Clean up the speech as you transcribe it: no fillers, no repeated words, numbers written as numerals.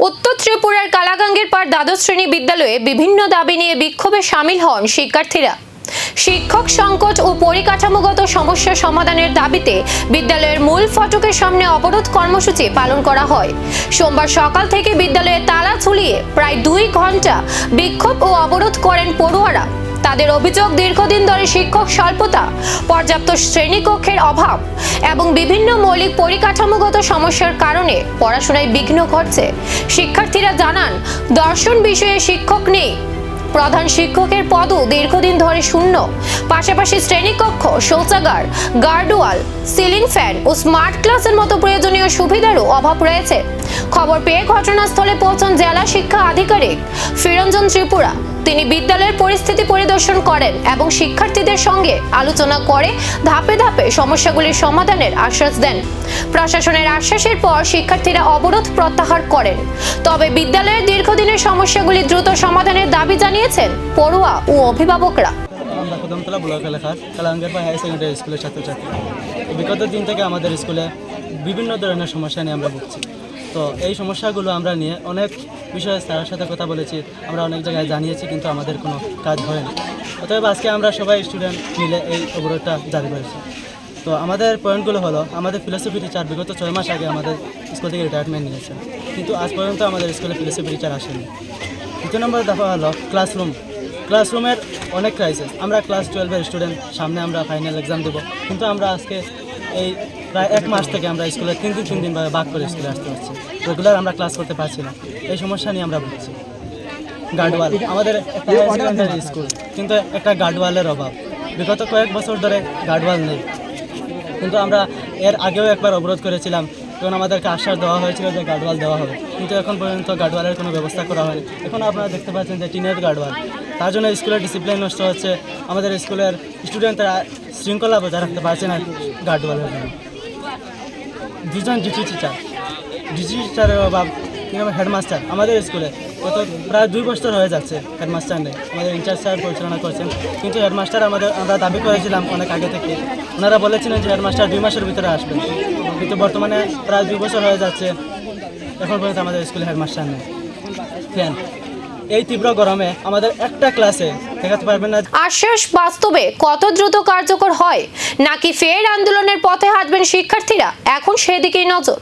উত্তর ত্রিপুরার কালাগাঙ্গের পাড় দ্বাদশ শ্রেণী বিদ্যালয়ে বিভিন্ন দাবি নিয়ে বিক্ষোভে সামিল হন শিক্ষার্থীরা। শিক্ষক সংকট ও পরিকাঠামোগত সমস্যা সমাধানের দাবিতে বিদ্যালয়ের মূল ফটকের সামনে অবরোধ কর্মসূচি পালন করা হয়। সোমবার সকাল থেকে বিদ্যালয়ে তালা ঝুলিয়ে প্রায় 2 ঘন্টা বিক্ষোভ ও অবরোধ করেন পড়ুয়ারা। তাদের অভিযোগ, দীর্ঘদিন ধরে শিক্ষক স্বল্পতা, পর্যাপ্ত শ্রেণীকক্ষের অভাব এবং বিভিন্ন মৌলিক পরিকাঠামোগত সমস্যার কারণে পড়াশোনায় বিঘ্ন ঘটছে। শিক্ষার্থীরা জানান, দর্শন বিষয়ে শিক্ষক নেই, প্রধান শিক্ষকের পদও দীর্ঘদিন ধরে শূন্য। পাশাপাশি শ্রেণীকক্ষ, শৌচাগার, গার্ডওয়াল, সিলিং ফ্যান ও স্মার্ট ক্লাসের মতো প্রয়োজনীয় সুবিধারও অভাব রয়েছে। খবর পেয়ে ঘটনাস্থলে পৌঁছান জেলা শিক্ষা আধিকারিক ফিরঞ্জন ত্রিপুরা। তিনি বিদ্যালয়ের পরিস্থিতি পরিদর্শন করেন এবং শিক্ষার্থীদের সঙ্গে আলোচনা করে ধাপে ধাপে সমস্যাগুলির সমাধানের আশ্বাস দেন। প্রশাসনের আশ্বাসের পর শিক্ষার্থীরা অবরোধ প্রত্যাহার করেন। তবে বিদ্যালয়ের দীর্ঘদিনের সমস্যাগুলি দ্রুত সমাধানের দাবি জানিয়েছেন পড়ুয়া ও অভিভাবকরা। আমরা কদমতলা ব্লক এলাকার কালাগাঙ্গের পাড় হায়ার সেকেন্ডারি স্কুলের ছাত্রছাত্রী। বিগত দিন থেকে আমাদের স্কুলে বিভিন্ন ধরনের সমস্যা নিয়ে আমরা ভুগছি। তো এই সমস্যাগুলো আমরা নিয়ে অনেক বিষয়ে স্যারের সাথে কথা বলেছি, আমরা অনেক জায়গায় জানিয়েছি, কিন্তু আমাদের কোনো কাজ হয়নি। অতএব আজকে আমরা সবাই স্টুডেন্ট মিলে এই অবরোধটা জারি করেছি। তো আমাদের পয়েন্টগুলো হলো, আমাদের ফিলোসফি টিচার বিগত 6 মাস আগে আমাদের স্কুল থেকে রিটায়ারমেন্ট নিয়েছেন, কিন্তু আজ পর্যন্ত আমাদের স্কুলে ফিলোসফি টিচার আসেনি। 2 নম্বর দফা হলো ক্লাসরুমের অনেক ক্রাইসিস। আমরা ক্লাস 12-এর স্টুডেন্ট, সামনে আমরা ফাইনাল এক্সাম দেবো, কিন্তু আমরা আজকে এই প্রায় 1 মাস থেকে আমরা স্কুলে 3 দিন ভাগ করে স্কুলে আসতে পারছি। রেগুলার আমরা ক্লাস করতে পারছি না, এই সমস্যা নিয়ে আমরা ভুগছি। গার্ডওয়াল, আমাদের একটা সেকেন্ডারি স্কুল, কিন্তু একটা গার্ডওয়ালের অভাব। বিগত কয়েক বছর ধরে গার্ডওয়াল নেই, কিন্তু আমরা এর আগেও একবার অবরোধ করেছিলাম, তখন আমাদেরকে আশ্বাস দেওয়া হয়েছিল যে গার্ডওয়াল দেওয়া হবে, কিন্তু এখন পর্যন্ত গার্ডওয়ালের কোনো ব্যবস্থা করা হয়নি। এখন আপনারা দেখতে পাচ্ছেন যে টিনের গার্ডওয়াল, তার জন্য স্কুলের ডিসিপ্লিন নষ্ট হচ্ছে। আমাদের স্কুলের স্টুডেন্টরা শৃঙ্খলা বজায় রাখতে পারছে না গার্ডওয়ালের জন্য। 2 জন ডিটি টিচারের অভাব। হেডমাস্টার, আমাদের স্কুলে প্রায় 2 বছর হয়ে যাচ্ছে হেডমাস্টার নেই। আমাদের ইনচার্জ স্যার পরিচালনা করছেন, কিন্তু হেডমাস্টার আমরা দাবি করেছিলাম অনেক আগে থেকে। ওনারা বলেছিলেন যে হেডমাস্টার 2 মাসের ভিতরে আসবে, কিন্তু বর্তমানে প্রায় 2 বছর হয়ে যাচ্ছে, এখন পর্যন্ত আমাদের স্কুলে হেডমাস্টার নেই। ফ্যান, এই তীব্র গরমে আমাদের একটা ক্লাসে দেখাতে পারবেন না। আশ্বাস বাস্তবে কত দ্রুত কার্যকর হয়, নাকি ফের আন্দোলনের পথে হাঁটবেন শিক্ষার্থীরা, এখন সেদিকেই নজর।